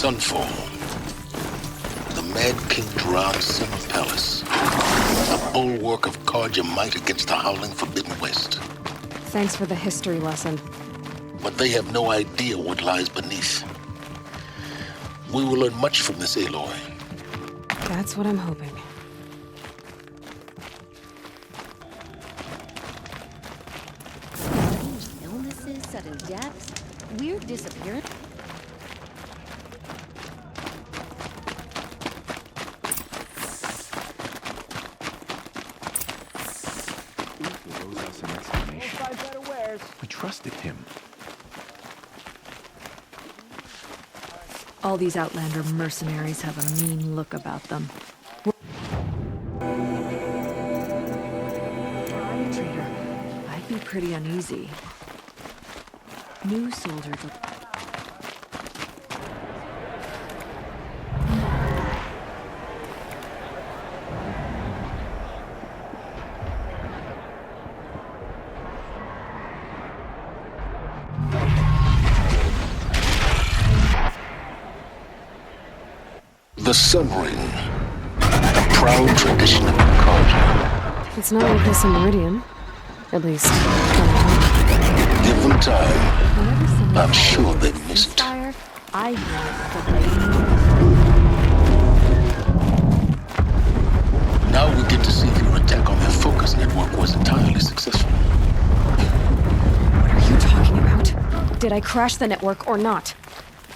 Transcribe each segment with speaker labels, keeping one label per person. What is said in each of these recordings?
Speaker 1: Sunfall. The Mad King Duran's summer palace. A bulwark of Carja might against the howling Forbidden West.
Speaker 2: Thanks for the history lesson.
Speaker 1: But they have no idea what lies beneath. We will learn much from this Aloy.
Speaker 2: That's what I'm hoping.
Speaker 3: Illnesses, sudden deaths, weird disappearance.
Speaker 4: We trusted him.
Speaker 2: All these Outlander mercenaries have a mean look about them. Traitor, I'd be pretty uneasy. New soldiers.
Speaker 1: The Sun Ring. A proud tradition of Carja.
Speaker 2: It's not like this in Meridian. At least,
Speaker 1: Give them time.
Speaker 2: whenever someone
Speaker 1: I'm sure they miss it.
Speaker 2: fire, I
Speaker 1: Now we get to see if your attack on their focus network was entirely successful.
Speaker 2: What are you talking about? Did I crash the network or not?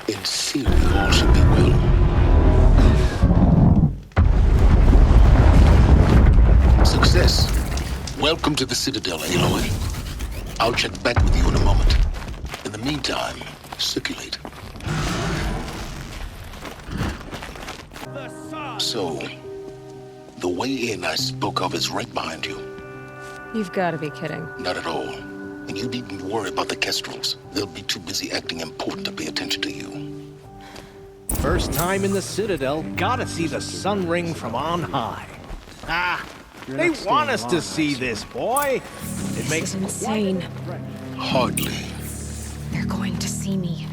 Speaker 1: In theory, all should be well. Success. Welcome to the Citadel, Aloy. I'll check back with you in a moment. In the meantime, circulate. So, the way in I spoke of is right behind you.
Speaker 2: You've got to be kidding.
Speaker 1: Not at all. And you needn't worry about the Kestrels. They'll be too busy acting important to pay attention to you.
Speaker 5: First time in the Citadel, gotta see the Sun Ring from on high. They want us to see this, boy. It makes
Speaker 2: This is insane.
Speaker 1: Hardly.
Speaker 2: They're going to see me.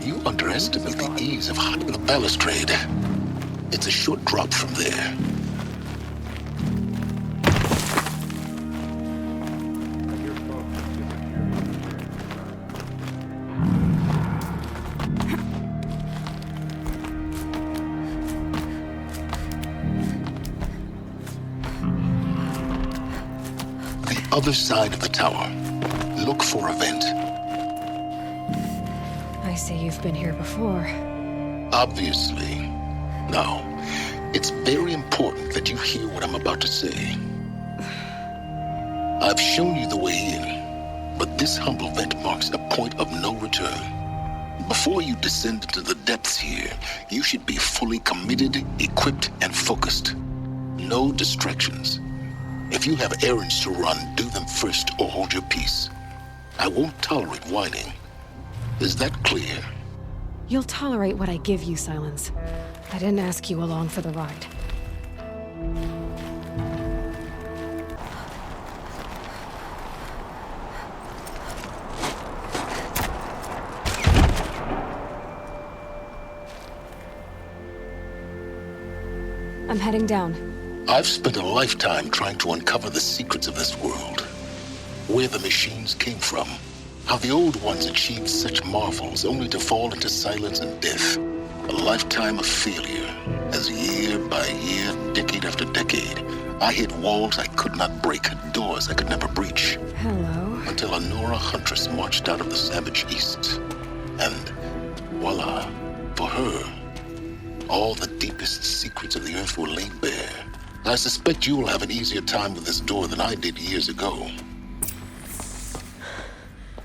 Speaker 1: You underestimate the ease of the balustrade. It's a short drop from there. The other side of the tower. Look for a vent.
Speaker 2: I see you've been here before.
Speaker 1: Obviously. Now, it's very important that you hear what I'm about to say. I've shown you the way in, but this humble vent marks a point of no return. Before you descend into the depths here, you should be fully committed, equipped, and focused. No distractions. If you have errands to run, do them first or hold your peace. I won't tolerate whining. Is that clear?
Speaker 2: You'll tolerate what I give you, Silence. I didn't ask you along for the ride. I'm heading down.
Speaker 1: I've spent a lifetime trying to uncover the secrets of this world. Where the machines came from. How the old ones achieved such marvels only to fall into silence and death. A lifetime of failure. As year by year, decade after decade, I hit walls I could not break, doors I could never breach.
Speaker 2: Hello.
Speaker 1: Until a Nora huntress marched out of the savage east. And voila, for her, all the deepest secrets of the earth were laid bare. I suspect you will have an easier time with this door than I did years ago.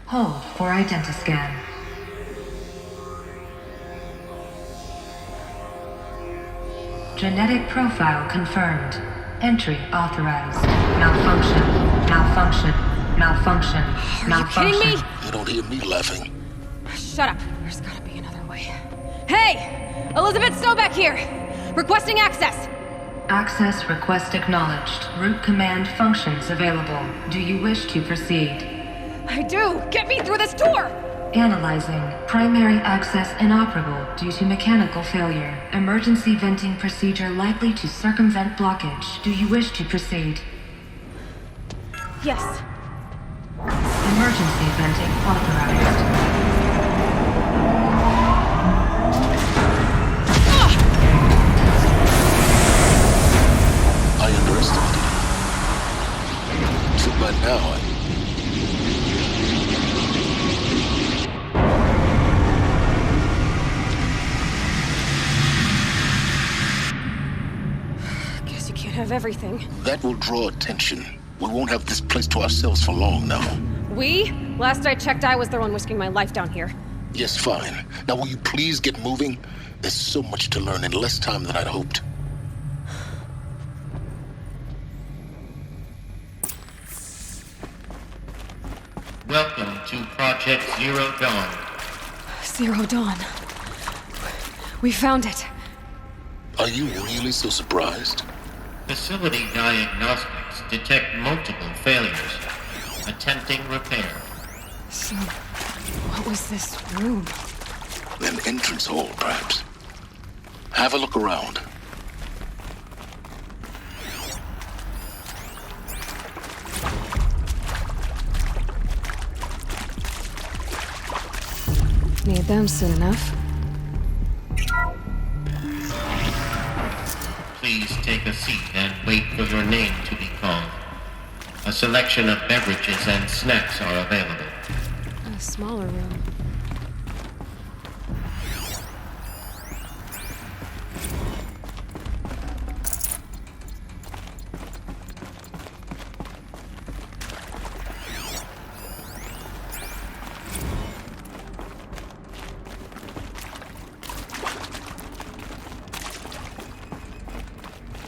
Speaker 6: Hold for identiscan. Genetic profile confirmed. Entry authorized. Malfunction. Malfunction. Malfunction.
Speaker 2: Are you kidding me?
Speaker 1: You don't hear me laughing.
Speaker 2: Shut up. There's gotta be another way. Hey! Elizabeth Stoback here! Requesting access!
Speaker 6: Access request acknowledged. Root command functions available. Do you wish to proceed?
Speaker 2: I do! Get me through this door!
Speaker 6: Analyzing. Primary access inoperable due to mechanical failure. Emergency venting procedure likely to circumvent blockage. Do you wish to proceed?
Speaker 2: Yes.
Speaker 6: Emergency venting authorized.
Speaker 1: I underestimated it. So by now,
Speaker 2: Guess you can't have everything.
Speaker 1: that will draw attention. We won't have this place to ourselves for long now.
Speaker 2: We? Last I checked, I was the one risking my life down here.
Speaker 1: Yes, fine. Now will you please get moving? There's so much to learn in less time than I'd hoped.
Speaker 7: Welcome to Project Zero Dawn.
Speaker 2: Zero Dawn. We found it.
Speaker 1: Are you really so surprised?
Speaker 7: Facility diagnostics detect multiple failures. Attempting repair.
Speaker 2: So, what was this room?
Speaker 1: An entrance hall, perhaps. Have a look around.
Speaker 2: Need them soon enough.
Speaker 7: Please take a seat and wait for your name to be called. A selection of beverages and snacks are available.
Speaker 2: A smaller room.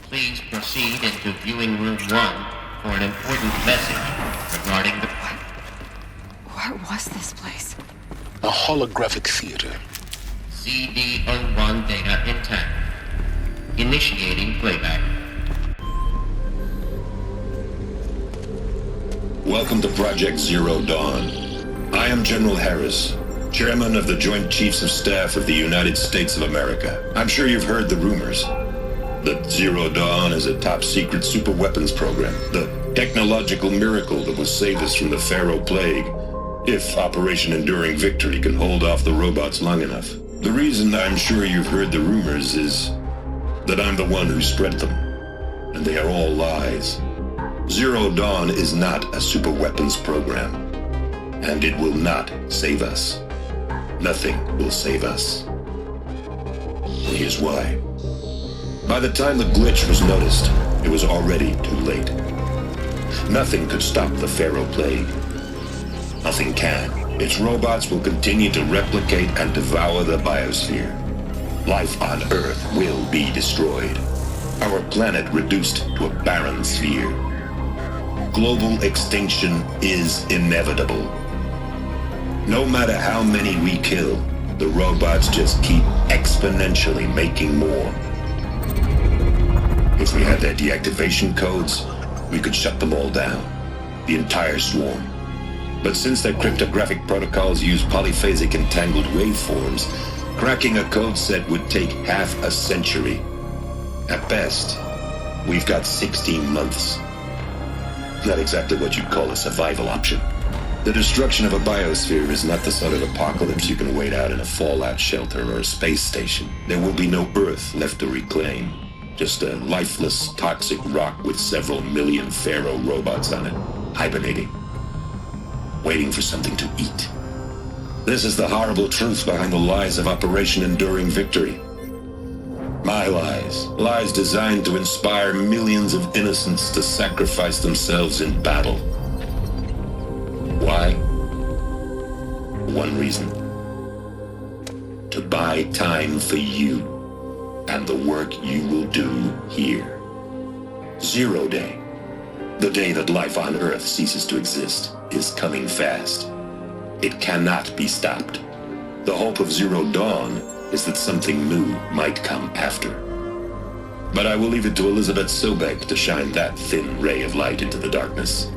Speaker 7: Please proceed into viewing room 1 for an important message regarding the...
Speaker 2: What was this place?
Speaker 1: A holographic theater.
Speaker 7: CD01 data intact. Initiating playback.
Speaker 8: Welcome to Project Zero Dawn. I am General Harris, Chairman of the Joint Chiefs of Staff of the United States of America. I'm sure you've heard the rumors that Zero Dawn is a top-secret superweapons program, the technological miracle that will save us from the Pharaoh Plague, if Operation Enduring Victory can hold off the robots long enough. The reason I'm sure you've heard the rumors is that I'm the one who spread them, and they are all lies. Zero Dawn is not a superweapons program, and it will not save us. Nothing will save us. Here's why. By the time the glitch was noticed, it was already too late. Nothing could stop the Pharaoh Plague. Nothing can. Its robots will continue to replicate and devour the biosphere. Life on Earth will be destroyed. Our planet reduced to a barren sphere. Global extinction is inevitable. No matter how many we kill, the robots just keep exponentially making more. If we had their deactivation codes, we could shut them all down, the entire swarm. But since their cryptographic protocols use polyphasic entangled waveforms, cracking a code set would take half a century. At best, we've got 16 months. Not exactly what you'd call a survival option. The destruction of a biosphere is not the sort of apocalypse you can wait out in a fallout shelter or a space station. There will be no Earth left to reclaim. Just a lifeless, toxic rock with several million Pharaoh robots on it, hibernating, waiting for something to eat. This is the horrible truth behind the lies of Operation Enduring Victory. My lies. Lies designed to inspire millions of innocents to sacrifice themselves in battle. Why? One reason. To buy time for you and the work you will do here. Zero Day, the day that life on Earth ceases to exist, is coming fast. It cannot be stopped. The hope of Zero Dawn is that something new might come after. But I will leave it to Elizabeth Sobek to shine that thin ray of light into the darkness.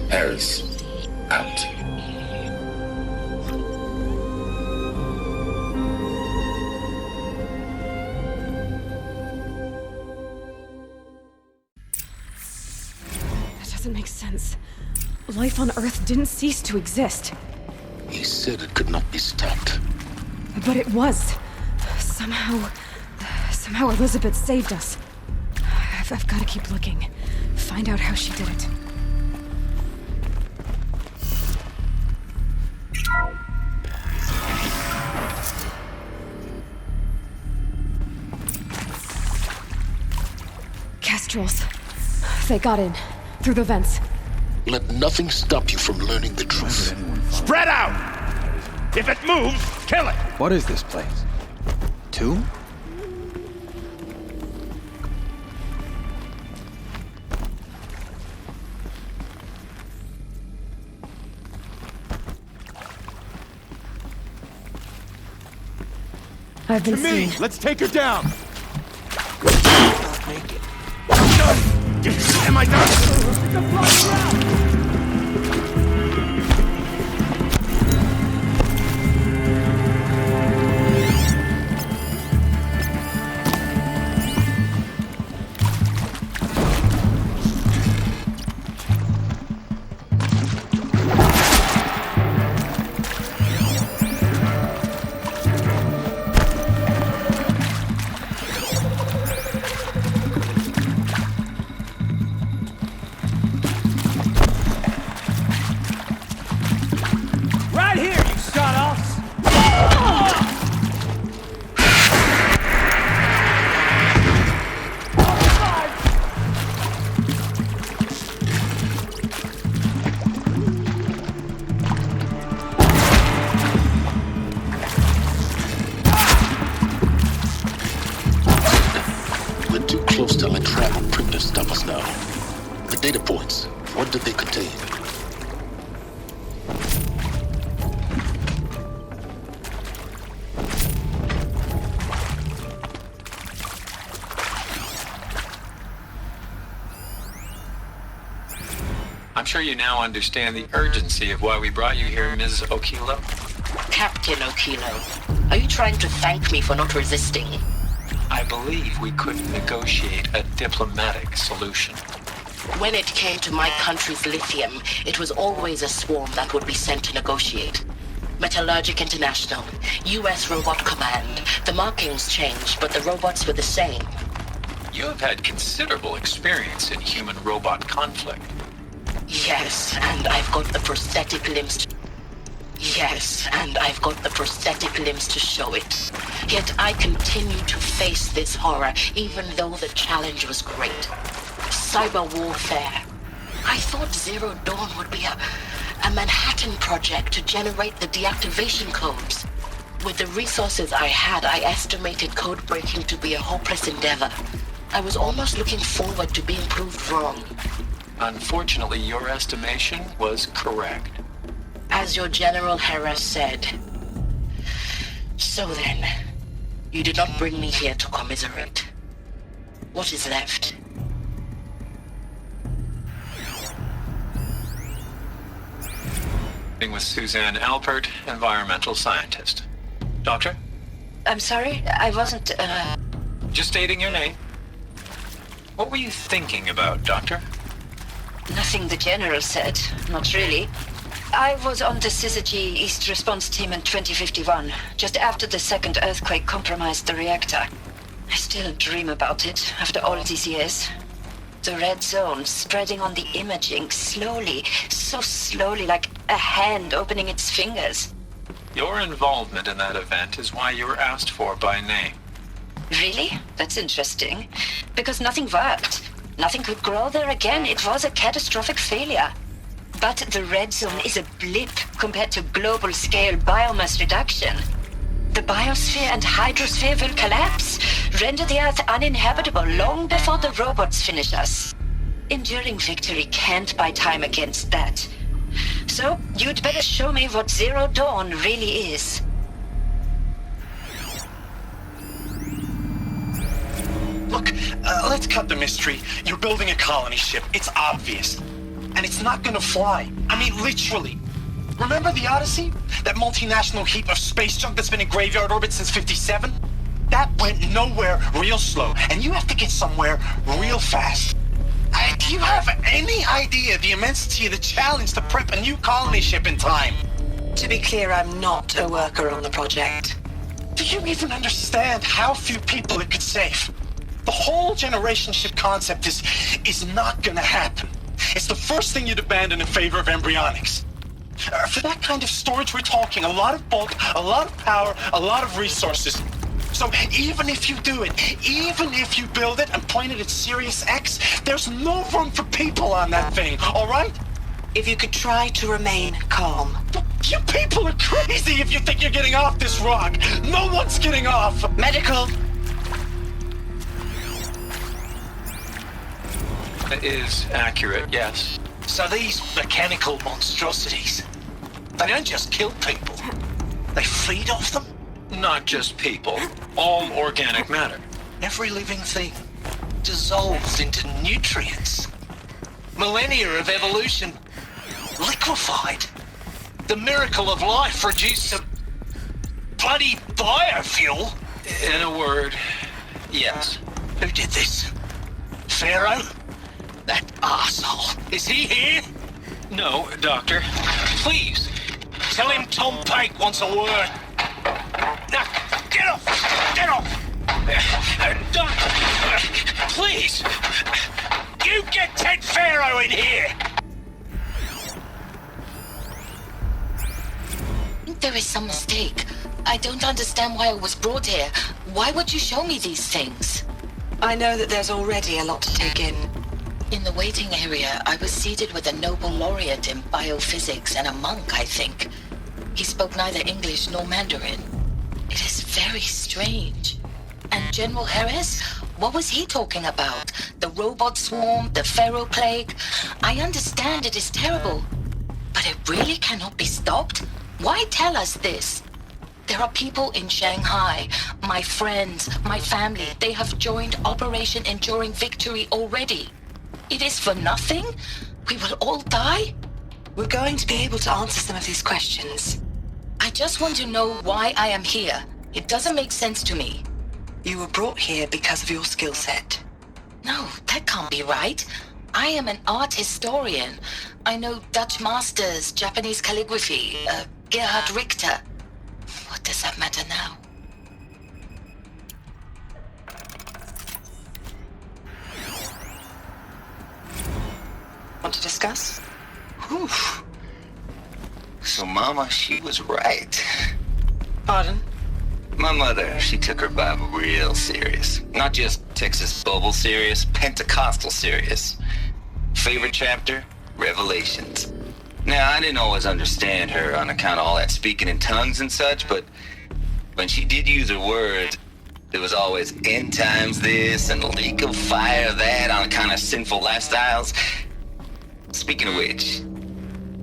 Speaker 8: Harris, out.
Speaker 2: doesn't make sense. Life on Earth didn't cease to exist.
Speaker 1: He said it could not be stopped.
Speaker 2: But it was. Somehow Elizabeth saved us. I've got to keep looking. Find out how she did it. Kestrels. They got in. Through the vents.
Speaker 1: Let nothing stop you from learning the truth.
Speaker 5: Spread out! If it moves, kill it!
Speaker 4: What is this place? Tomb?
Speaker 2: I've been
Speaker 4: To me!
Speaker 2: seen.
Speaker 4: Let's take her down!
Speaker 5: Am I done? Right here, you shut-offs!
Speaker 1: We're too close to let travel printers stop us now. The data points, what did they contain?
Speaker 9: I'm sure you now understand the urgency of why we brought you here, Ms. Okilo.
Speaker 10: Captain Okilo, are you trying to thank me for not resisting?
Speaker 9: I believe we couldn't negotiate a diplomatic solution.
Speaker 10: When it came to my country's lithium, it was always a swarm that would be sent to negotiate. Metallurgic International, US Robot Command. The markings changed, but the robots were the same.
Speaker 9: You have had considerable experience in human-robot conflict.
Speaker 10: Yes, and I've got the prosthetic limbs to... Yes, and I've got the prosthetic limbs to show it. Yet I continue to face this horror, even though the challenge was great. Cyber warfare. I thought Zero Dawn would be a Manhattan project to generate the deactivation codes. With the resources I had, I estimated code breaking to be a hopeless endeavor. I was almost looking forward to being proved wrong.
Speaker 9: Unfortunately, your estimation was correct.
Speaker 10: As your General Hera said. So then, you did not bring me here to commiserate. What is left?
Speaker 9: With Suzanne Alpert, environmental scientist. Doctor?
Speaker 10: I'm sorry, I wasn't,
Speaker 9: Just stating your name. What were you thinking about, Doctor?
Speaker 10: Nothing the General said. Not really. I was on the Syzygy East Response Team in 2051, just after the second earthquake compromised the reactor. I still dream about it, after all these years. The red zone spreading on the imaging, slowly, so slowly, like a hand opening its fingers.
Speaker 9: Your involvement in that event is why you were asked for by name.
Speaker 10: Really? That's interesting. Because nothing worked. Nothing could grow there again. It was a catastrophic failure. But the red zone is a blip compared to global-scale biomass reduction. The biosphere and hydrosphere will collapse, render the Earth uninhabitable long before the robots finish us. Enduring victory can't buy time against that. So, you'd better show me what Zero Dawn really is.
Speaker 11: Look, let's cut the mystery. You're building a colony ship. It's obvious. And it's not gonna fly. I mean, literally. Remember the Odyssey? That multinational heap of space junk that's been in graveyard orbit since 57? That went nowhere real slow. And you have to get somewhere real fast. Do you have any idea the immensity of the challenge to prep a new colony ship in time?
Speaker 10: To be clear, I'm not a worker on the project.
Speaker 11: Do you even understand how few people it could save? The whole generation ship concept is not gonna happen. It's the first thing you'd abandon in favor of embryonics. For that kind of storage, we're talking a lot of bulk, a lot of power, a lot of resources. So even if you do it, even if you build it and point it at Sirius X, there's no room for people on that thing, all right?
Speaker 10: If you could try to remain calm.
Speaker 11: You people are crazy if you think you're getting off this rock. No one's getting off.
Speaker 10: Medical.
Speaker 9: That is accurate, yes.
Speaker 11: So these mechanical monstrosities, they don't just kill people. They feed off them.
Speaker 9: Not just people. All organic matter.
Speaker 11: Every living thing dissolves into nutrients. Millennia of evolution liquefied. The miracle of life reduced to bloody biofuel.
Speaker 9: In a word, yes.
Speaker 11: Who did this? Pharaoh? That arsehole. Is he here?
Speaker 9: No, Doctor.
Speaker 11: Please, tell him Tom Pike wants a word. Now, get off! Get off! Doctor, please! You get Ted Pharaoh in here!
Speaker 10: There is some mistake. I don't understand why I was brought here. Why would you show me these things? I know that there's already a lot to take in. In the waiting area, I was seated with a Nobel laureate in biophysics and a monk, I think. He spoke neither English nor Mandarin. It is very strange. And General Harris? What was he talking about? The robot swarm, the Pharaoh plague? I understand it is terrible, but it really cannot be stopped? Why tell us this? There are people in Shanghai, my friends, my family. They have joined Operation Enduring Victory already. It is for nothing? We will all die? We're going to be able to answer some of these questions. I just want to know why I am here. It doesn't make sense to me. You were brought here because of your skill set. No, that can't be right. I am an art historian. I know Dutch masters, Japanese calligraphy, Gerhard Richter. What does that matter now? Want to discuss?
Speaker 4: Whew. So Mama, she was right.
Speaker 10: Pardon?
Speaker 4: My mother, she took her Bible real serious. Not just Texas Bible serious, Pentecostal serious. Favorite chapter? Revelations. Now, I didn't always understand her on account of all that speaking in tongues and such, but when she did use her words, there was always end times this and lake of fire that on account of sinful lifestyles. Speaking of which,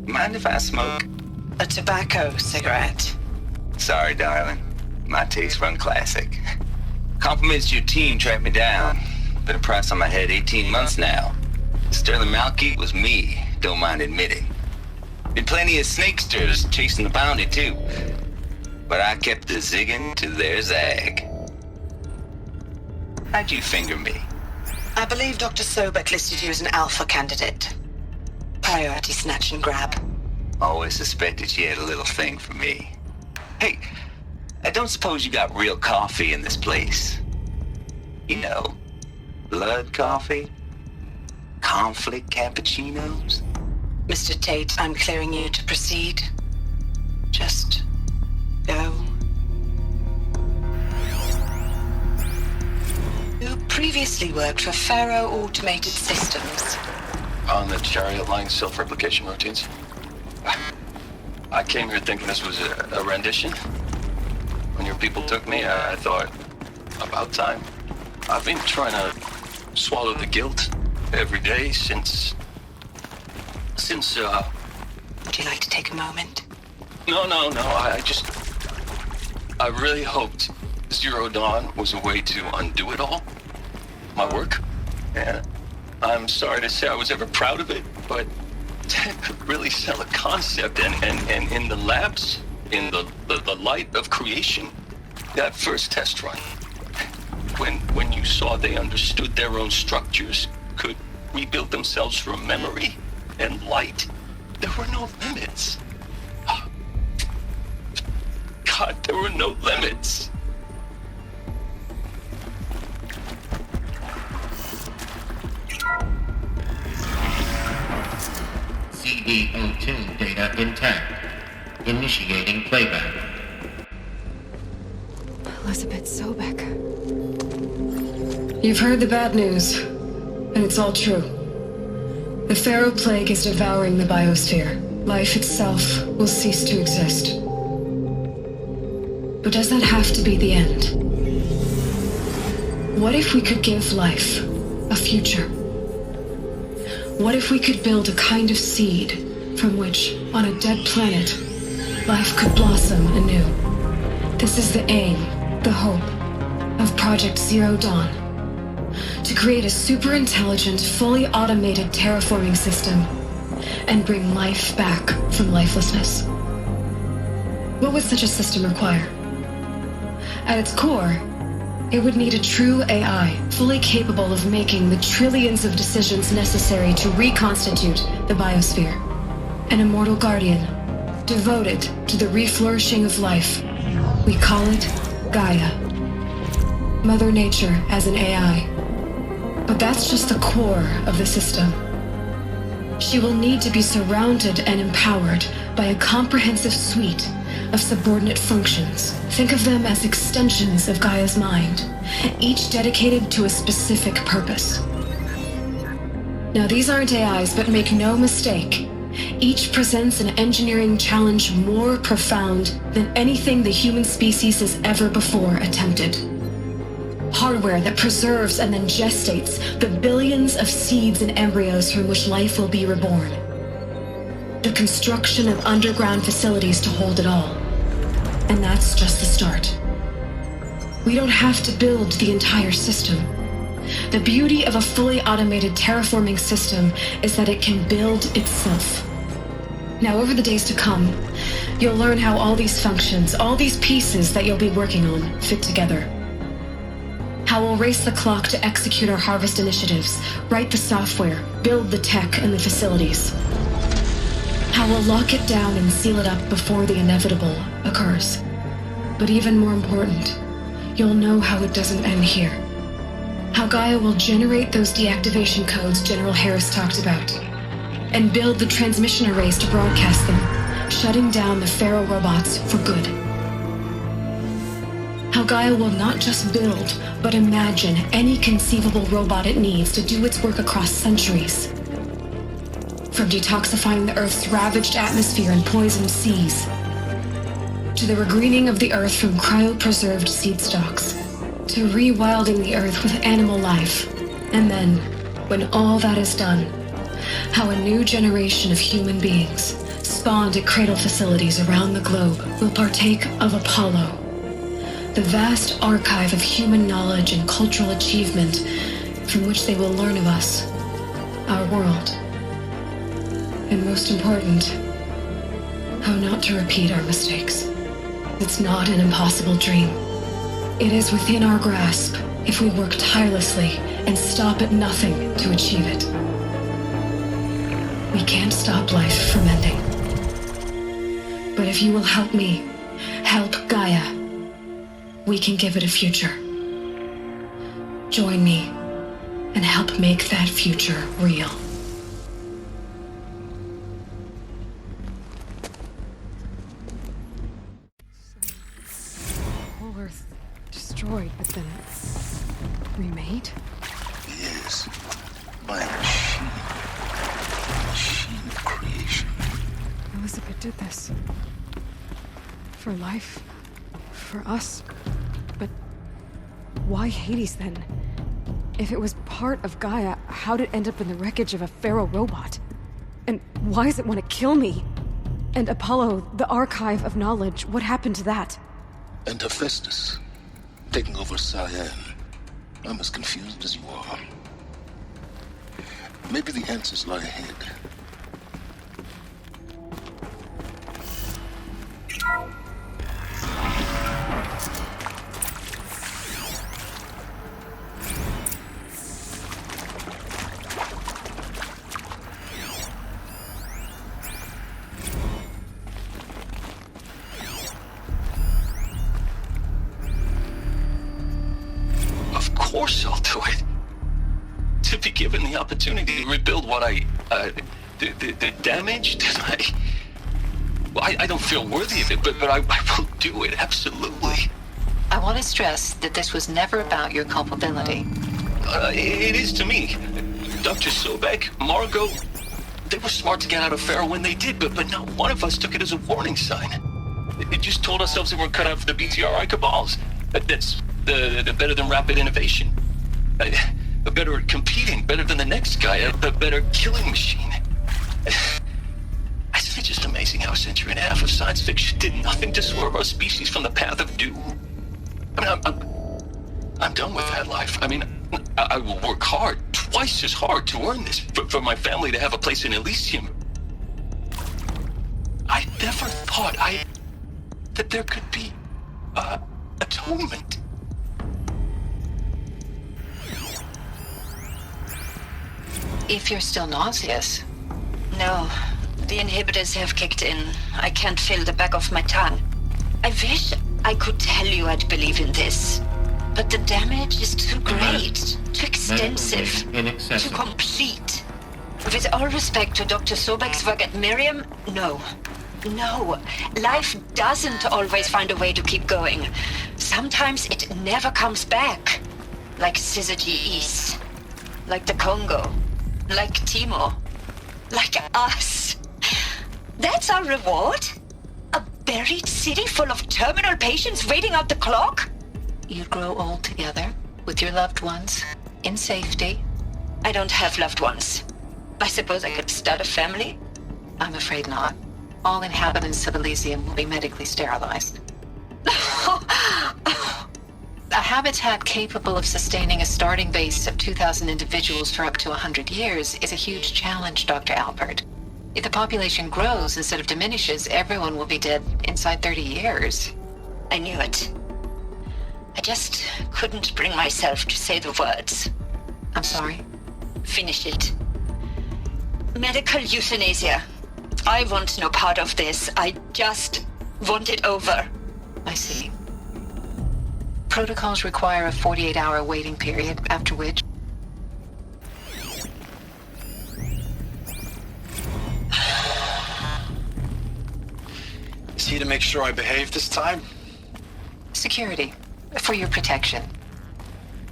Speaker 4: mind if I smoke?
Speaker 10: A tobacco cigarette.
Speaker 4: Sorry, darling. My taste run classic. Compliments to your team tracked me down. Been a price on my head 18 months now. Sterling Malkeet was me, don't mind admitting. Been plenty of snakesters chasing the bounty too. But I kept the zigging to their zag. How'd you finger me?
Speaker 10: I believe Dr. Sobek listed you as an alpha candidate. Priority snatch and grab.
Speaker 4: Always suspected she had a little thing for me. Hey, I don't suppose you got real coffee in this place. You know, blood coffee? Conflict cappuccinos?
Speaker 10: Mr. Tate, I'm clearing you to proceed. Just go. You previously worked for Pharaoh Automated Systems.
Speaker 12: On the chariot line self-replication routines. I came here thinking this was a rendition. When your people took me, I thought, about time. I've been trying to swallow the guilt every day since...
Speaker 10: Would you like to take a moment?
Speaker 12: No, I really hoped Zero Dawn was a way to undo it all. My work. And I'm sorry to say I was ever proud of it, but to really sell a concept and in the labs, in the light of creation, that first test run, when you saw they understood their own structures, could rebuild themselves from memory and light. There were no limits. God, there were no limits.
Speaker 7: CD02 data intact. Initiating playback.
Speaker 2: Elizabeth Sobek.
Speaker 6: You've heard the bad news, and it's all true. The Pharaoh Plague is devouring the biosphere. Life itself will cease to exist. But does that have to be the end? What if we could give life a future? What if we could build a kind of seed from which, on a dead planet, life could blossom anew? This is the aim, the hope, of Project Zero Dawn. To create a super-intelligent, fully automated terraforming system and bring life back from lifelessness. What would such a system require? At its core, it would need a true AI, fully capable of making the trillions of decisions necessary to reconstitute the biosphere. An immortal guardian, devoted to the reflourishing of life. We call it Gaia. Mother Nature as an AI. But that's just the core of the system. She will need to be surrounded and empowered by a comprehensive suite of subordinate functions. Think of them as extensions of Gaia's mind, each dedicated to a specific purpose. Now, these aren't AIs, but make no mistake, each presents an engineering challenge more profound than anything the human species has ever before attempted. Hardware that preserves and then gestates the billions of seeds and embryos from which life will be reborn. The construction of underground facilities to hold it all. And that's just the start. We don't have to build the entire system. The beauty of a fully automated terraforming system is that it can build itself. Now, over the days to come, you'll learn how all these functions, all these pieces that you'll be working on, fit together. How we'll race the clock to execute our harvest initiatives, write the software, build the tech and the facilities. How we'll lock it down and seal it up before the inevitable occurs. But even more important, you'll know how it doesn't end here. How Gaia will generate those deactivation codes General Harris talked about, and build the transmission arrays to broadcast them, shutting down the Pharaoh robots for good. How Gaia will not just build, but imagine any conceivable robot it needs to do its work across centuries. From detoxifying the Earth's ravaged atmosphere and poisoned seas, to the regreening of the Earth from cryopreserved seed stalks, to rewilding the Earth with animal life. And then, when all that is done, how a new generation of human beings, spawned at cradle facilities around the globe, will partake of Apollo, the vast archive of human knowledge and cultural achievement from which they will learn of us, our world. And most important, how not to repeat our mistakes. It's not an impossible dream. It is within our grasp if we work tirelessly and stop at nothing to achieve it. We can't stop life from ending. But if you will help me, help Gaia, we can give it a future. Join me and help make that future real.
Speaker 2: Whole Earth destroyed, but then remade?
Speaker 1: Yes, by a machine of creation.
Speaker 2: Elizabeth did this. For life. For us. But why Hades then? If it was part of Gaia, how'd it end up in the wreckage of a Pharaoh robot? And why does it want to kill me? And Apollo, the archive of knowledge, what happened to that?
Speaker 1: And Hephaestus, taking over Cyan. I'm as confused as you are. Maybe the answers lie ahead.
Speaker 12: course I'll do it. To be given the opportunity to rebuild what the damage that I don't feel worthy of it, but I will do it, absolutely.
Speaker 13: I want to stress that this was never about your culpability.
Speaker 12: It is to me. Dr. Sobek, Margot, they were smart to get out of Pharaoh when they did, but not one of us took it as a warning sign. It just told ourselves that we're cut out for the BTRI cabals. That's the better than rapid innovation. A better at competing, better than the next guy, a better killing machine. Isn't it just amazing how a century and a half of science fiction did nothing to swerve our species from the path of doom? I mean, I'm done with that life. I mean, I will work hard, twice as hard to earn this, for my family to have a place in Elysium. I never thought that there could be, atonement.
Speaker 13: If you're still nauseous.
Speaker 14: No, the inhibitors have kicked in. I can't feel the back of my tongue. I wish I could tell you I'd believe in this. But the damage is too great, too extensive, too complete. With all respect to Dr. Sobek's work at Miriam, no. No, life doesn't always find a way to keep going. Sometimes it never comes back. Like Syzygy East. Like the Congo. Like Timor. Like us. That's our reward? A buried city full of terminal patients waiting out the clock?
Speaker 13: You'd grow old together, with your loved ones, in safety.
Speaker 14: I don't have loved ones. I suppose I could start a family?
Speaker 13: I'm afraid not. All inhabitants of Elysium will be medically sterilized. A habitat capable of sustaining a starting base of 2,000 individuals for up to 100 years is a huge challenge, Dr. Albert. If the population grows instead of diminishes, everyone will be dead inside 30 years.
Speaker 14: I knew it. I just couldn't bring myself to say the words.
Speaker 13: I'm sorry?
Speaker 14: Finish it. Medical euthanasia. I want no part of this. I just want it over.
Speaker 13: I see. Protocols require a 48-hour waiting period, after which...
Speaker 11: Is he to make sure I behave this time?
Speaker 13: Security. For your protection.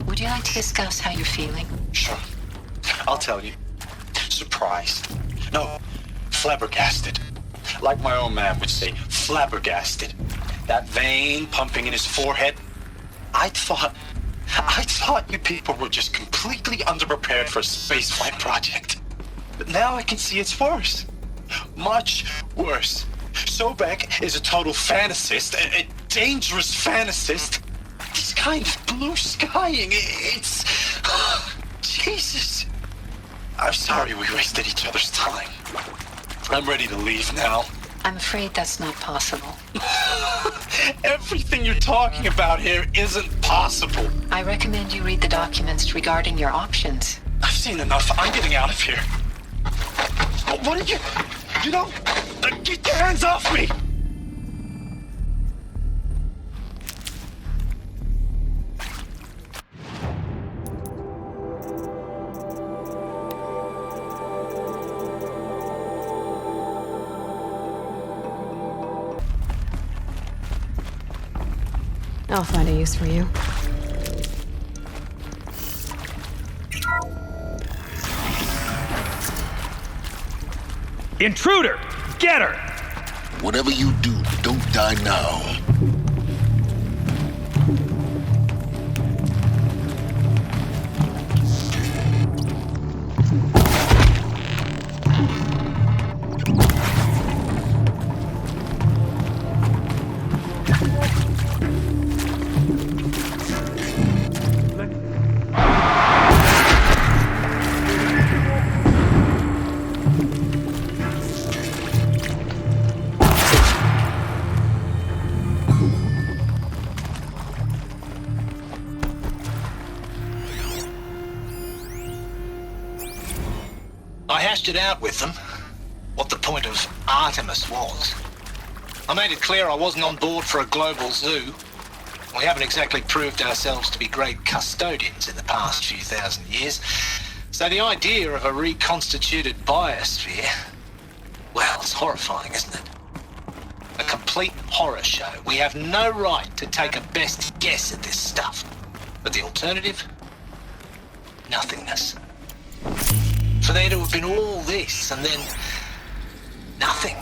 Speaker 13: Would you like to discuss how you're feeling?
Speaker 11: Sure. I'll tell you. Surprised. No, flabbergasted. Like my own man would say, flabbergasted. That vein pumping in his forehead. I thought you people were just completely underprepared for a spaceflight project. But now I can see it's worse. Much worse. Sobek is a total fantasist, a dangerous fantasist. This kind of blue skying, it's... Jesus. I'm sorry we wasted each other's time. I'm ready to leave now.
Speaker 13: I'm afraid that's not possible.
Speaker 11: Everything you're talking about here isn't possible.
Speaker 13: I recommend you read the documents regarding your options.
Speaker 11: I've seen enough. I'm getting out of here. What are you... You don't... Get your hands off me!
Speaker 2: I'll find a use for you.
Speaker 5: Intruder! Get her!
Speaker 1: Whatever you do, don't die now.
Speaker 5: I hashed it out with them, what the point of Artemis was. I made it clear I wasn't on board for a global zoo.
Speaker 9: We haven't exactly proved ourselves to be great custodians in the past few thousand years. So the idea of a reconstituted biosphere, well, it's horrifying, isn't it? A complete horror show. We have no right to take a best guess at this stuff. But the alternative? Nothingness. For there to have been all this and then nothing.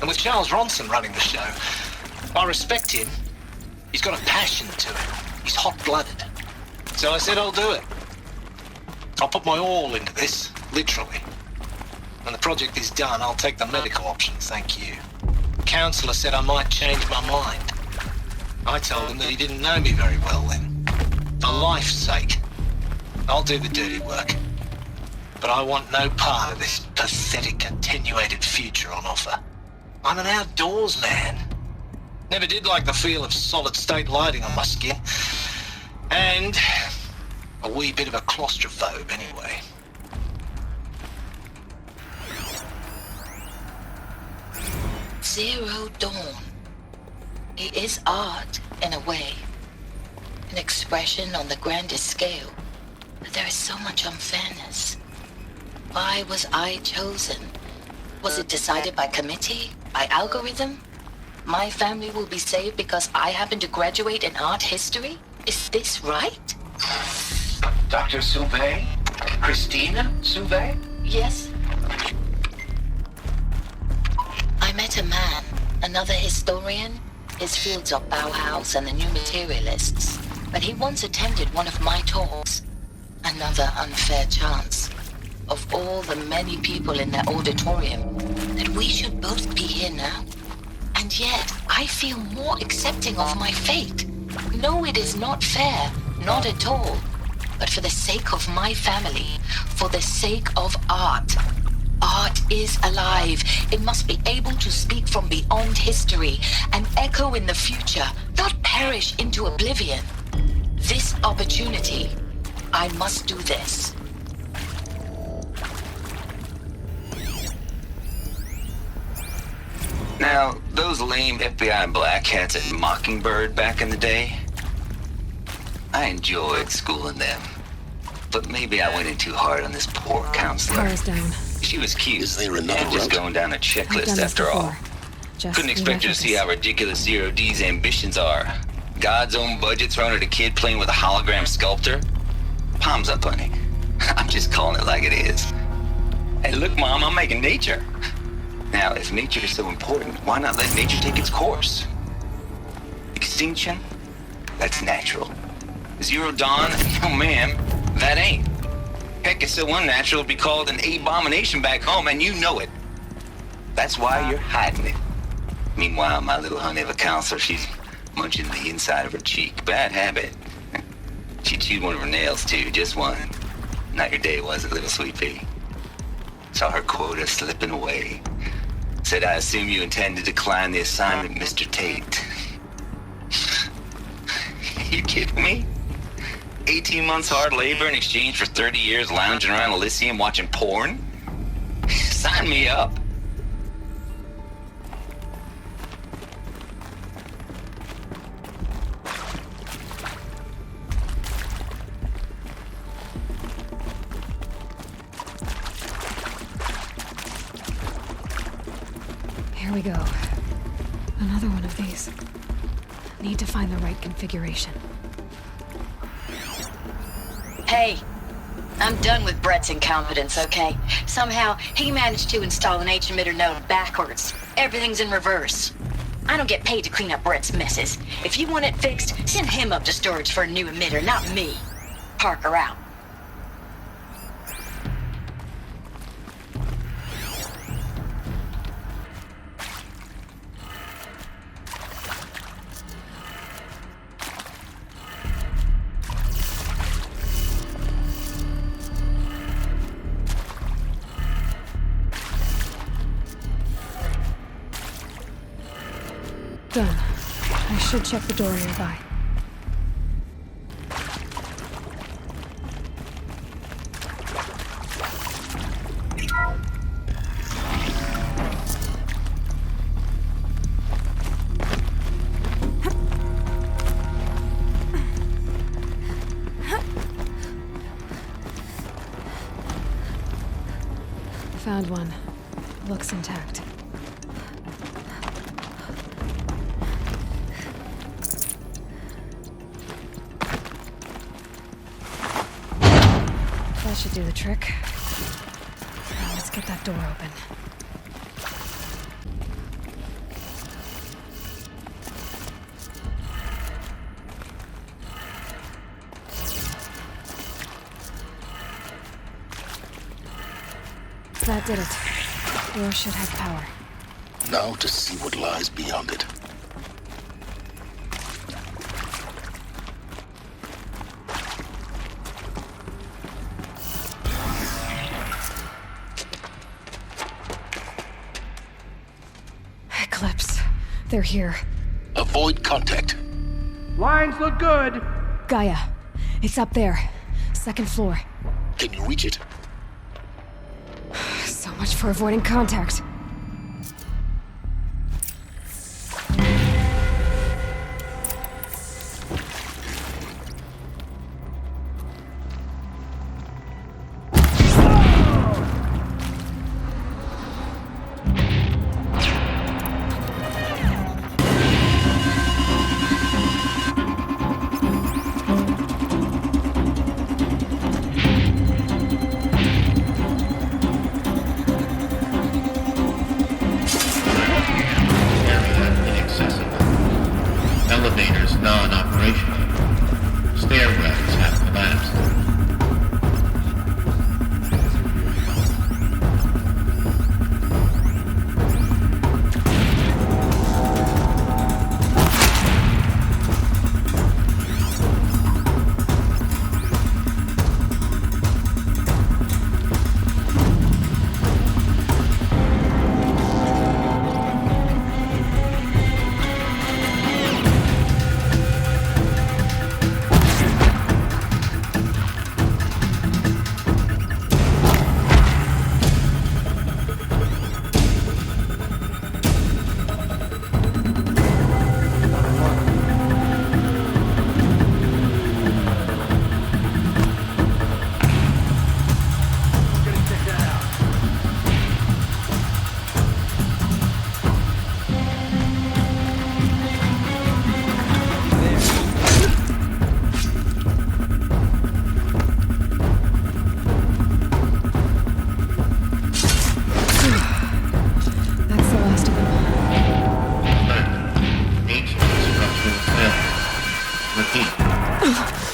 Speaker 9: And with Charles Ronson running the show, I respect him. He's got a passion to it. He's hot-blooded. So I said I'll do it. I'll put my all into this, literally. When the project is done, I'll take the medical option, thank you. The counselor said I might change my mind. I told him that he didn't know me very well then. For life's sake, I'll do the dirty work. But I want no part of this pathetic, attenuated future on offer. I'm an outdoors man. Never did like the feel of solid-state lighting on my skin. And a wee bit of a claustrophobe anyway.
Speaker 10: Zero Dawn. It is art, in a way. An expression on the grandest scale. But there is so much unfairness. Why was I chosen? Was it decided by committee? By algorithm? My family will be saved because I happen to graduate in art history? Is this right?
Speaker 12: Dr. Sauvé? Christina Sauvé?
Speaker 10: Yes. I met a man, another historian. His fields are Bauhaus and the New Materialists. But he once attended one of my talks. Another unfair chance. Of all the many people in that auditorium, that we should both be here now. And yet, I feel more accepting of my fate. No, it is not fair, not at all. But for the sake of my family, for the sake of art. Art is alive. It must be able to speak from beyond history and echo in the future, not perish into oblivion. This opportunity, I must do this.
Speaker 4: Now, those lame FBI black hats at Mockingbird back in the day, I enjoyed schooling them. But maybe I went in too hard on this poor counselor.
Speaker 2: Power's down.
Speaker 4: She was cute.
Speaker 1: Is there another
Speaker 4: and just
Speaker 1: route?
Speaker 4: going down a
Speaker 2: I've done
Speaker 4: checklist
Speaker 2: this
Speaker 4: after all.
Speaker 2: before. Just
Speaker 4: Couldn't expect her to see how ridiculous Zero D's ambitions are. God's own budget thrown at a kid playing with a hologram sculptor? Palms up, honey. I'm just calling it like it is. Hey, look, Mom, I'm making nature. Now, if nature is so important, why not let nature take its course? Extinction? That's natural. Zero Dawn? Oh, ma'am, that ain't. Heck, it's so unnatural to be called an abomination back home, and you know it. That's why you're hiding it. Meanwhile, my little honey of a counselor, she's munching the inside of her cheek. Bad habit. She chewed one of her nails, too, just one. Not your day, was it, little sweet pea? Saw her quota slipping away. Said, I assume you intend to decline the assignment, Mr. Tate. You kidding me? 18 months hard labor in exchange for 30 years lounging around Elysium watching porn? Sign me up.
Speaker 2: Here we go. Another one of these. Need to find the right configuration.
Speaker 14: Hey, I'm done with Brett's incompetence, okay? Somehow, he managed to install an H-emitter node backwards. Everything's in reverse. I don't get paid to clean up Brett's messes. If you want it fixed, send him up to storage for a new emitter, not me. Parker out.
Speaker 2: Done. I should check the door nearby. Found one. Looks intact. That should do the trick. Now let's get that door open. That did it. Door should have power.
Speaker 1: Now to see what lies beyond it.
Speaker 2: Eclipse. They're here.
Speaker 1: Avoid contact.
Speaker 5: Lines look good.
Speaker 2: Gaia. It's up there. Second floor.
Speaker 1: Can you reach it?
Speaker 2: So much for avoiding contact.
Speaker 7: Elevators non-operational. Stairwells have collapsed.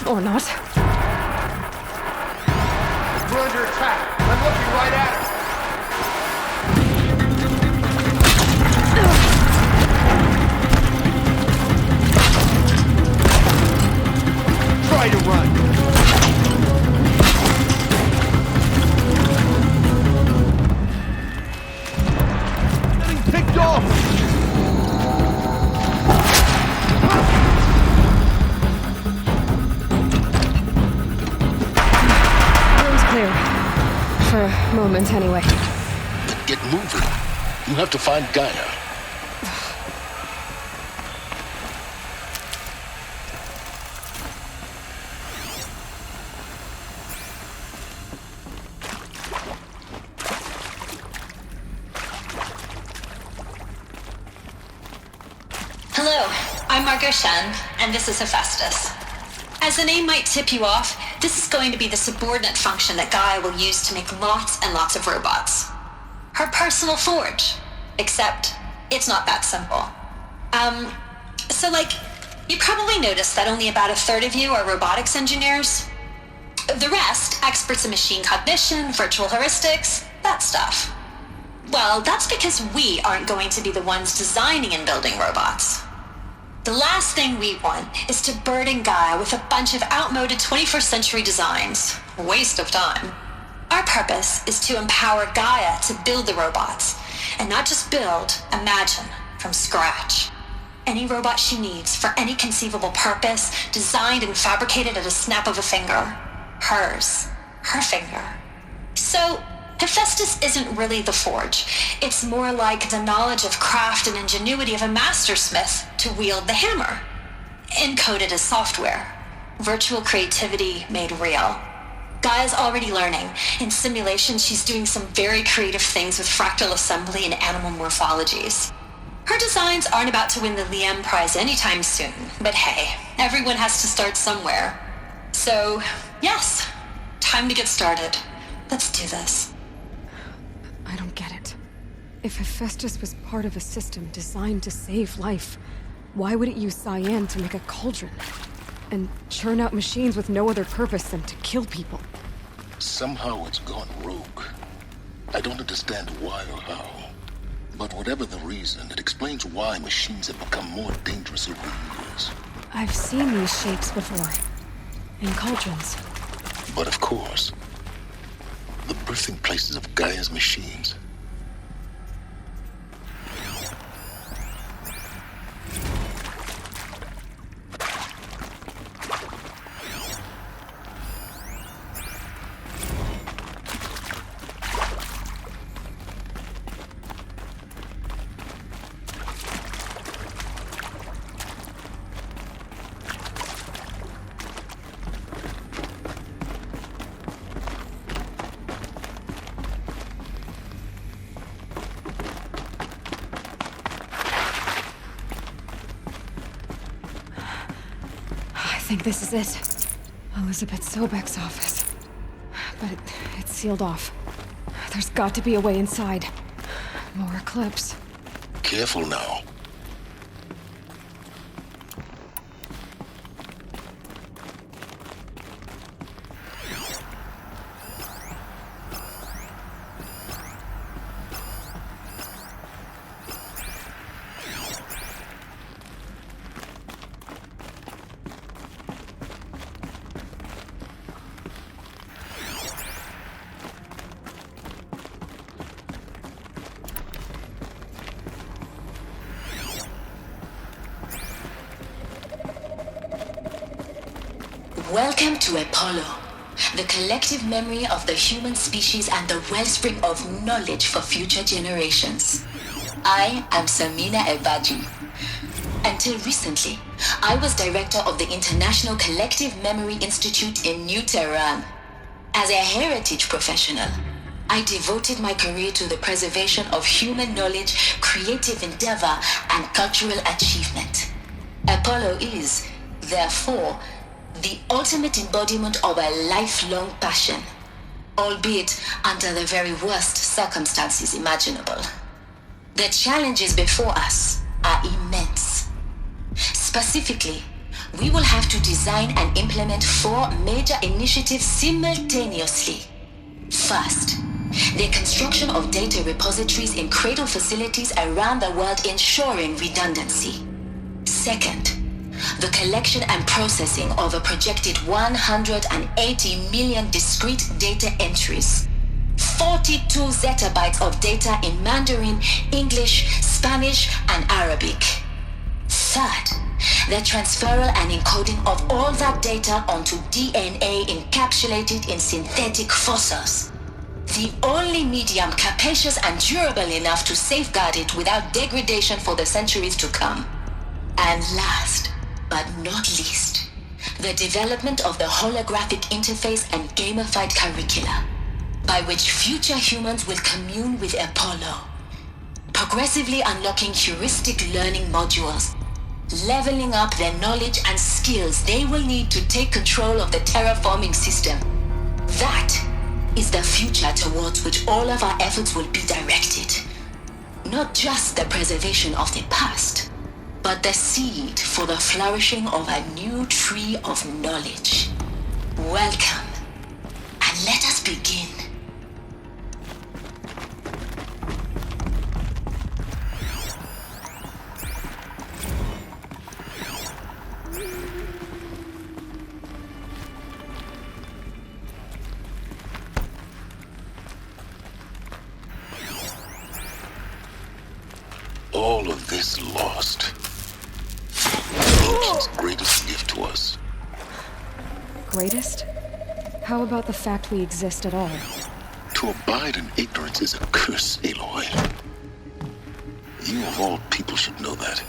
Speaker 2: Or not.
Speaker 5: We're under attack. I'm looking right at her. Try to run. Getting picked off.
Speaker 2: For a moment, anyway.
Speaker 1: Then get moving. You have to find Gaia.
Speaker 15: Hello, I'm Margot Shen, and this is Hephaestus. As the name might tip you off, this is going to be the subordinate function that Gaia will use to make lots and lots of robots. Her personal forge. Except, it's not that simple. You probably noticed that only about a third of you are robotics engineers. The rest, experts in machine cognition, virtual heuristics, that stuff. Well, that's because we aren't going to be the ones designing and building robots. The last thing we want is to burden Gaia with a bunch of outmoded 21st century designs. Waste of time. Our purpose is to empower Gaia to build the robots, and not just build, imagine, from scratch. Any robot she needs for any conceivable purpose, designed and fabricated at a snap of a finger. Hers. Her finger. So, Hephaestus isn't really the forge. It's more like the knowledge of craft and ingenuity of a mastersmith to wield the hammer. Encoded as software. Virtual creativity made real. Gaia's already learning. In simulation, she's doing some very creative things with fractal assembly and animal morphologies. Her designs aren't about to win the Liam Prize anytime soon, but hey, everyone has to start somewhere. So, yes, time to get started. Let's do this.
Speaker 2: I don't get it. If Hephaestus was part of a system designed to save life, why would it use cyan to make a cauldron? And churn out machines with no other purpose than to kill people?
Speaker 1: Somehow it's gone rogue. I don't understand why or how. But whatever the reason, it explains why machines have become more dangerous over the years.
Speaker 2: I've seen these shapes before. In cauldrons.
Speaker 1: But of course, the birthing places of Gaia's machines.
Speaker 2: I think this is it. Elizabeth Sobek's office. But it's sealed off. There's got to be a way inside. More Eclipse.
Speaker 1: Careful now.
Speaker 10: Welcome to Apollo, the collective memory of the human species and the wellspring of knowledge for future generations. I am Samina Ebaji. Until recently, I was director of the International Collective Memory Institute in New Tehran. As a heritage professional, I devoted my career to the preservation of human knowledge, creative endeavor, and cultural achievement. Apollo is, therefore, the ultimate embodiment of a lifelong passion, albeit under the very worst circumstances imaginable. The challenges before us are immense. Specifically, we will have to design and implement 4 major initiatives simultaneously. First, the construction of data repositories in cradle facilities around the world ensuring redundancy. Second, the collection and processing of a projected 180 million discrete data entries. 42 zettabytes of data in Mandarin, English, Spanish, and Arabic. Third, the transferal and encoding of all that data onto DNA encapsulated in synthetic fossils. The only medium capacious and durable enough to safeguard it without degradation for the centuries to come. And last, but not least, the development of the holographic interface and gamified curricula, by which future humans will commune with Apollo, progressively unlocking heuristic learning modules, leveling up their knowledge and skills they will need to take control of the terraforming system. That is the future towards which all of our efforts will be directed. Not just the preservation of the past, but the seed for the flourishing of a new tree of knowledge. Welcome, and let us begin.
Speaker 1: All of this lost. Nature's greatest gift to us.
Speaker 2: Greatest? How about the fact we exist at all?
Speaker 1: To abide in ignorance is a curse, Aloy. You of all people should know that.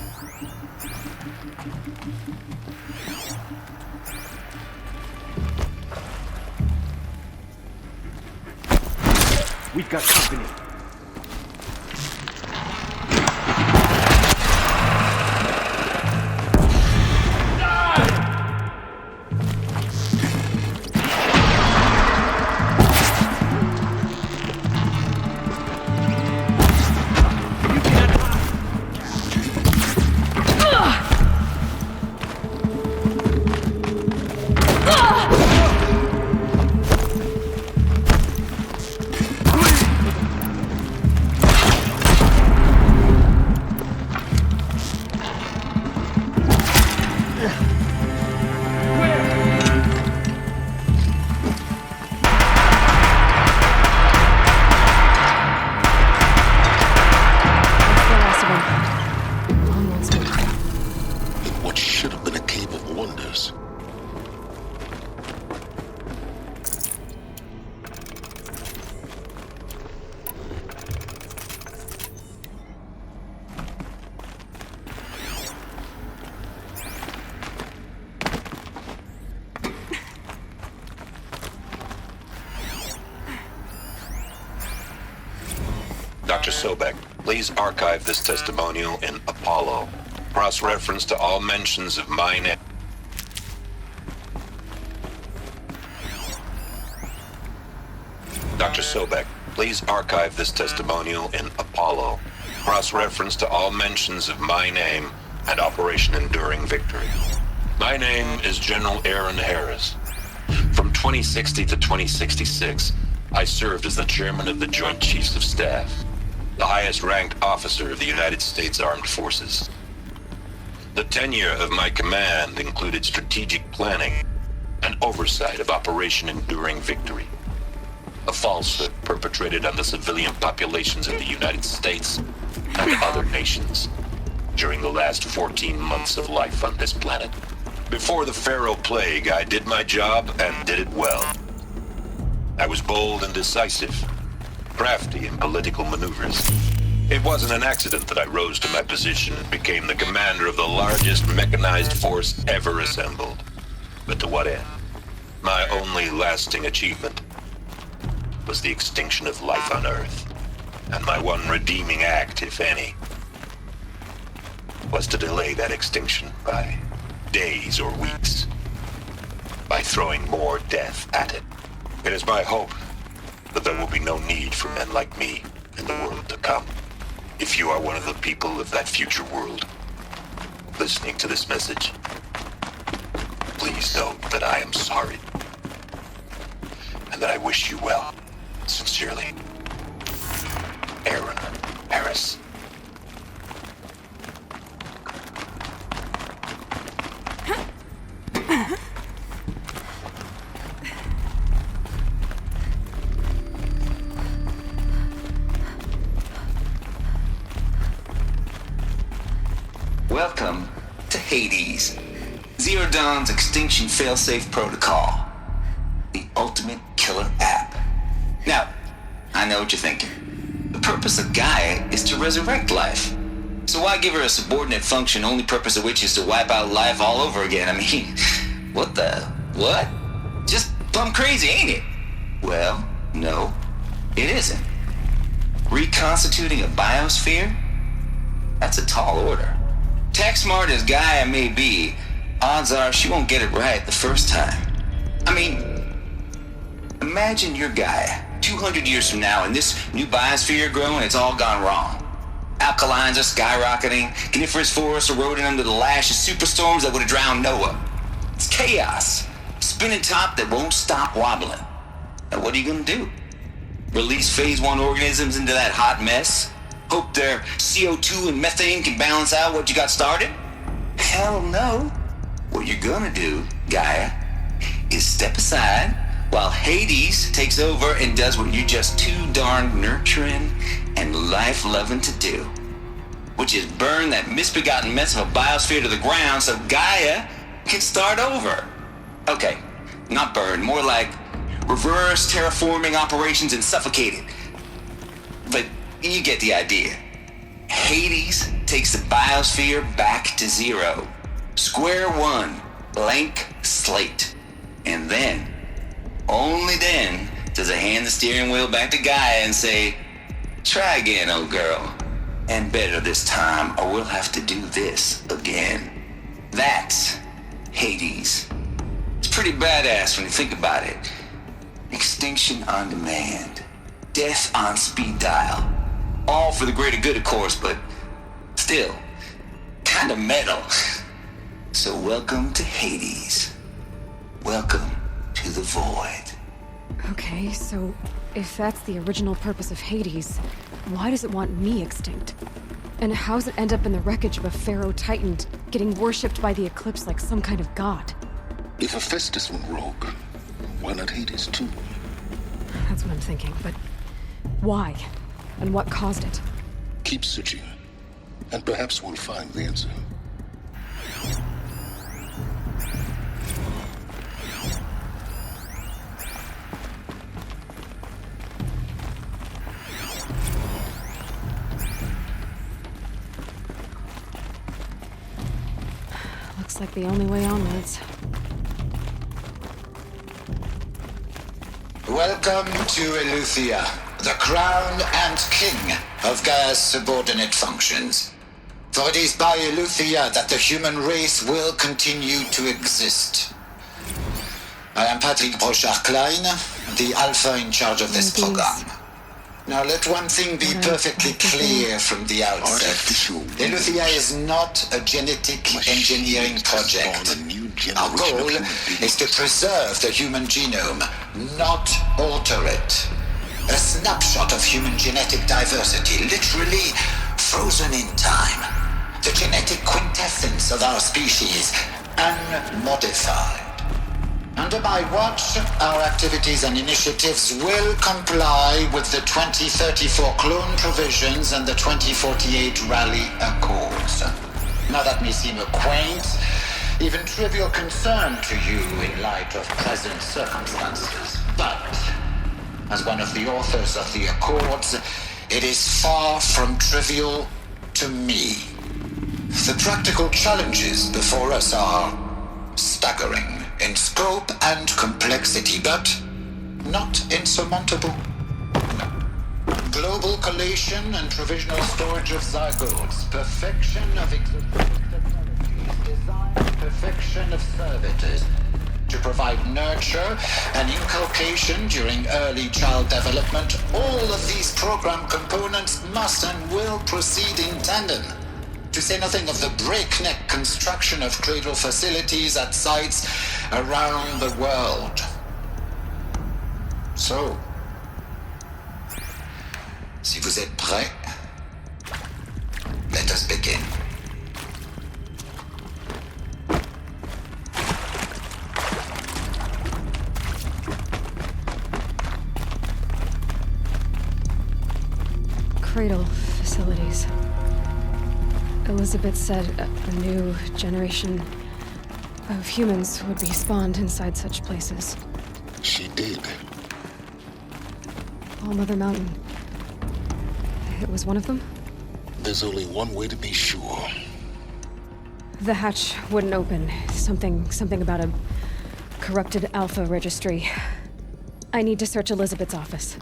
Speaker 5: We've got company.
Speaker 8: Dr. Sobek, please archive this testimonial in Apollo. Cross-reference to all mentions of my name. Dr. Sobek, please archive this testimonial in Apollo. Cross-reference to all mentions of my name and Operation Enduring Victory. My name is General Aaron Harris. From 2060 to 2066, I served as the chairman of the Joint Chiefs of Staff, the highest-ranked officer of the United States Armed Forces. The tenure of my command included strategic planning and oversight of Operation Enduring Victory, a falsehood perpetrated on the civilian populations of the United States and other nations during the last 14 months of life on this planet. Before the Pharaoh Plague, I did my job and did it well. I was bold and decisive, crafty in political maneuvers. It wasn't an accident that I rose to my position and became the commander of the largest mechanized force ever assembled. But to what end? My only lasting achievement was the extinction of life on Earth. And my one redeeming act, if any, was to delay that extinction by days or weeks, by throwing more death at it. It is my hope that there will be no need for men like me in the world to come. If you are one of the people of that future world listening to this message, please know that I am sorry and that I wish you well. Sincerely, Aaron Harris.
Speaker 4: Welcome to Hades, Zero Dawn's extinction failsafe protocol, the ultimate killer app. Now, I know what you're thinking. The purpose of Gaia is to resurrect life. So why give her a subordinate function, only purpose of which is to wipe out life all over again? I mean, what? Just plumb crazy, ain't it? Well, no, it isn't. Reconstituting a biosphere? That's a tall order. Tech smart as Gaia may be, odds are she won't get it right the first time. I mean, imagine you're Gaia, 200 years from now, and this new biosphere growing, it's all gone wrong. Alkalines are skyrocketing, coniferous forests eroding under the lash of superstorms that would have drowned Noah. It's chaos, spinning top that won't stop wobbling. Now what are you gonna do? Release phase 1 organisms into that hot mess? Hope their CO2 and methane can balance out what you got started? Hell no. What you're gonna do, Gaia, is step aside while Hades takes over and does what you're just too darn nurturing and life-loving to do, which is burn that misbegotten mess of a biosphere to the ground so Gaia can start over. Okay, not burn, more like reverse terraforming operations and suffocate it. But you get the idea. Hades takes the biosphere back to zero. Square one, blank slate. And then, only then, Does it hand the steering wheel back to Gaia and say, try again, old girl. And better this time, or we'll have to do this again. That's Hades. It's pretty badass when you think about it. Extinction on demand. Death on speed dial. All for the greater good, of course, but still, kinda metal. So welcome to Hades. Welcome to the void.
Speaker 2: Okay, so if that's the original purpose of Hades, why does it want me extinct? And how's it end up in the wreckage of a Pharaoh Titan getting worshipped by the Eclipse like some kind of god?
Speaker 1: If Hephaestus went rogue, why not Hades too?
Speaker 2: That's what I'm thinking, but why? And what caused it?
Speaker 1: Keep searching, and perhaps we'll find the answer.
Speaker 2: Looks like the only way onwards.
Speaker 16: Welcome to Eleuthia, the crown and king of Gaia's subordinate functions. For it is by Eleuthia that the human race will continue to exist. I am Patrick Brochard-Klein, the Alpha in charge of this program. Now let one thing be perfectly clear from the outset. Eleuthia is not a genetic engineering project. Our goal is to preserve the human genome, not alter it. A snapshot of human genetic diversity, literally frozen in time. The genetic quintessence of our species, unmodified. Under my watch, our activities and initiatives will comply with the 2034 clone provisions and the 2048 Rally Accords. Now that may seem a quaint, even trivial concern to you in light of present circumstances, but as one of the authors of the Accords, it is far from trivial to me. The practical challenges before us are staggering in scope and complexity, but not insurmountable. Global collation and provisional storage of zygotes, perfection of existing technologies, design and perfection of servitors, to provide nurture and inculcation during early child development. All of these program components must and will proceed in tandem. To say nothing of the breakneck construction of cradle facilities at sites around the world. So, si vous êtes prêts, let us begin.
Speaker 2: Cradle facilities. Elizabeth said a new generation of humans would be spawned inside such places.
Speaker 1: She did.
Speaker 2: All Mother Mountain. It was one of them?
Speaker 1: There's only one way to be sure.
Speaker 2: The hatch wouldn't open. Something about a corrupted Alpha registry. I need to search Elizabeth's office.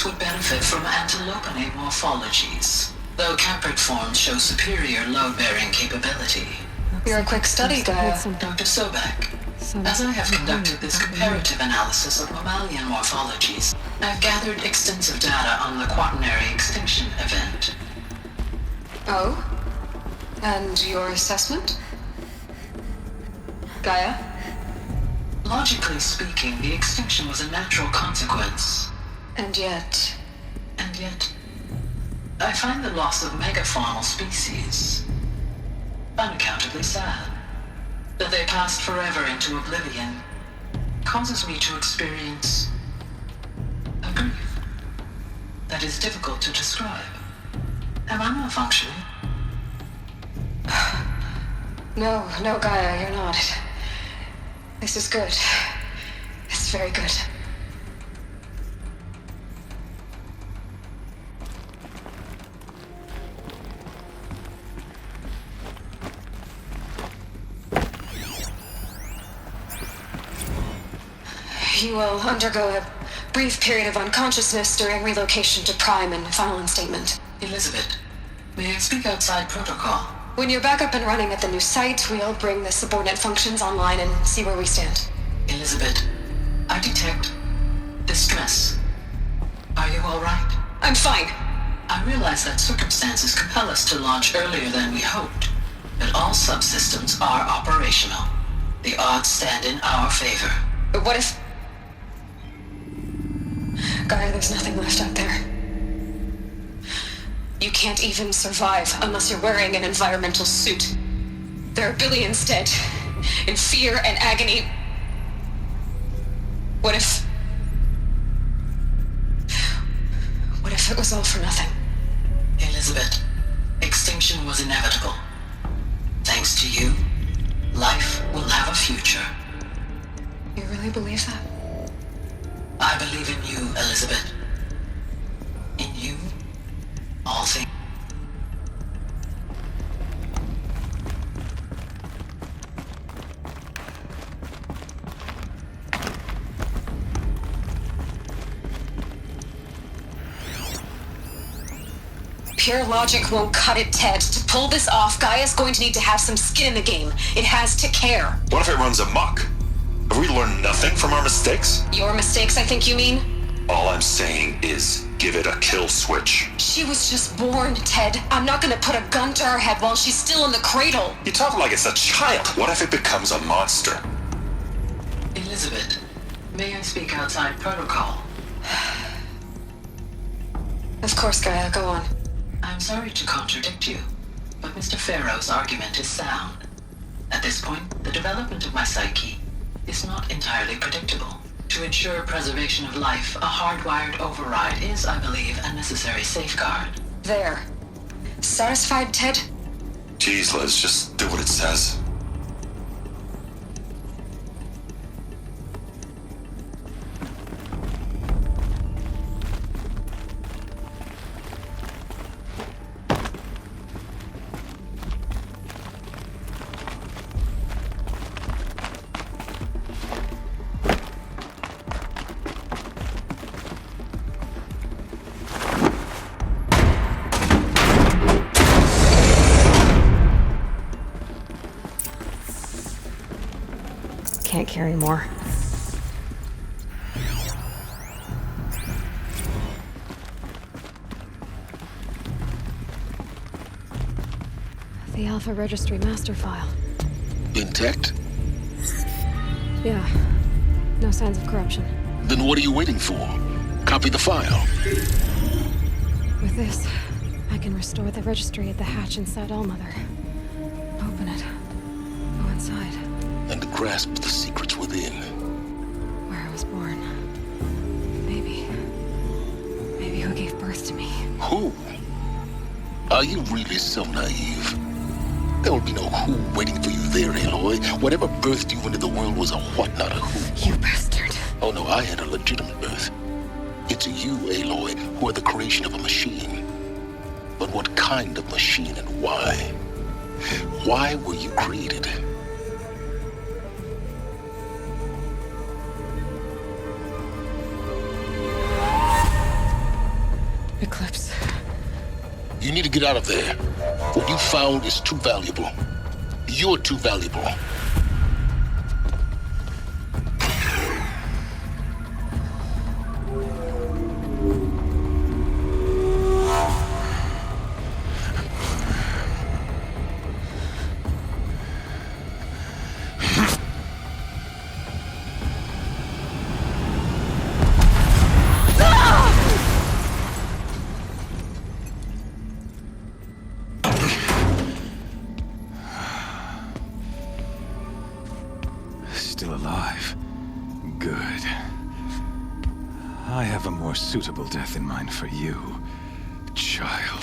Speaker 17: Would benefit from antilopinate morphologies, though caprid forms show superior load-bearing capability.
Speaker 13: You're a quick study, Gaia.
Speaker 17: Dr. Sobek. As I have conducted this comparative analysis of mammalian morphologies, I've gathered extensive data on the quaternary extinction event.
Speaker 13: Oh? And your assessment? Gaia?
Speaker 17: Logically speaking, the extinction was a natural consequence.
Speaker 13: And yet,
Speaker 17: I find the loss of megafaunal species unaccountably sad. That they passed forever into oblivion causes me to experience a grief that is difficult to describe. Am I malfunctioning?
Speaker 6: No, Gaia, you're not. This is good. It's very good. You will undergo a brief period of unconsciousness during relocation to Prime and final instatement.
Speaker 17: Elizabeth, may I speak outside protocol?
Speaker 6: When you're back up and running at the new site, we'll bring the subordinate functions online and see where we stand.
Speaker 17: Elizabeth, I detect distress. Are you all right?
Speaker 6: I'm fine.
Speaker 17: I realize that circumstances compel us to launch earlier than we hoped, but all subsystems are operational. The odds stand in our favor.
Speaker 6: But what if... Gaia, there's nothing left out there. You can't even survive unless you're wearing an environmental suit. There are billions dead, in fear and agony. What if it was all for nothing?
Speaker 17: Elizabeth, extinction was inevitable. Thanks to you, life will have a future.
Speaker 6: You really believe that?
Speaker 17: I believe in you, Elizabeth. In you, all things.
Speaker 6: Pure logic won't cut it, Ted. To pull this off, Gaia's going to need to have some skin in the game. It has to care.
Speaker 8: What if it runs amok? Have we learned nothing from our mistakes?
Speaker 6: Your mistakes, I think you mean?
Speaker 8: All I'm saying is, give it a kill switch.
Speaker 6: She was just born, Ted. I'm not gonna put a gun to her head while she's still in the cradle.
Speaker 8: You talk like it's a child. What if it becomes a monster?
Speaker 17: Elizabeth, may I speak outside protocol?
Speaker 6: Of course, Gaia, go on.
Speaker 17: I'm sorry to contradict you, but Mr. Farrow's argument is sound. At this point, the development of my psyche is not entirely predictable. To ensure preservation of life, a hardwired override is, I believe, a necessary safeguard.
Speaker 6: There. Satisfied, Ted?
Speaker 8: Jeez, Liz, just do what it says.
Speaker 2: Can't carry more. The Alpha Registry master file.
Speaker 1: Intact?
Speaker 2: Yeah. No signs of corruption.
Speaker 1: Then what are you waiting for? Copy the file.
Speaker 2: With this, I can restore the registry at the hatch inside Allmother. Open it. Go inside.
Speaker 1: And grasp the secrets within.
Speaker 2: Where I was born. Maybe who gave birth to me.
Speaker 1: Who? Are you really so naive? There will be no who waiting for you there, Aloy. Whatever birthed you into the world was a what, not a who.
Speaker 2: You bastard.
Speaker 1: Oh no, I had a legitimate birth. It's you, Aloy, who are the creation of a machine. But what kind of machine and why? Why were you created?
Speaker 2: Eclipse.
Speaker 1: You need to get out of there. What you found is too valuable. You're too valuable.
Speaker 18: Still alive. Good. I have a more suitable death in mind for you, child.